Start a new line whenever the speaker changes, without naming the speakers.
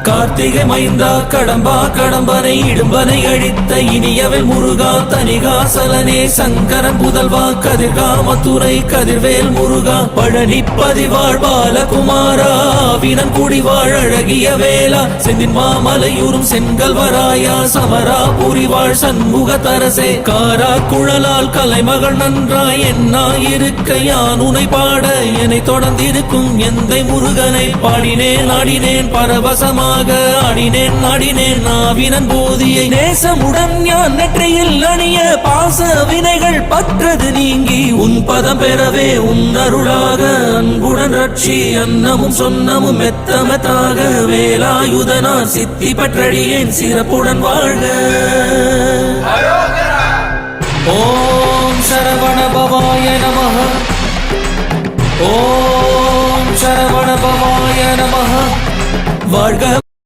கார்த்திகை மைந்தா கடம்பா கடம்பனை இடும்பனை அழித்த இனியவன் முருகா தனிகாசலனே சங்கரன் புதல்வா கதிர்கா மதுரை கதிர்வேல் முருகா பழனி பதிவாழ் பாலகுமாரா வினன் குடிவாழ் அழகிய வேளா செந்தின் மாமலையூரும் செங்கல்வராயா சமரா புரிவாழ் சண்முக தரசே காரா குழலால் கலைமகள் நன்றாய் என்னாயிருக்க யான் உனை பாட என்னை தொடர்ந்திருக்கும் எந்தை முருகனை பாடினேன் ஆடினேன் பரவசமாக ஆடினேன் நாடினேன் நாவினன் போதியை நேசமுடன் ஞான் நெற்றியில் அணிய பாச வினைகள் பற்றது நீங்கி உன் பதம் பெறவே உன் அருளாக அன்புடன் ரட்சி அன்னமும் சொன்னமும் மெத்தமத்தாக வேலாயுதனார் சித்தி பற்றடியேன் சிறப்புடன் வாழ்க. ஓம் சரவண பவாய நமஹ. ஓம் சரவண பவாய நமஹ. வாழ்க.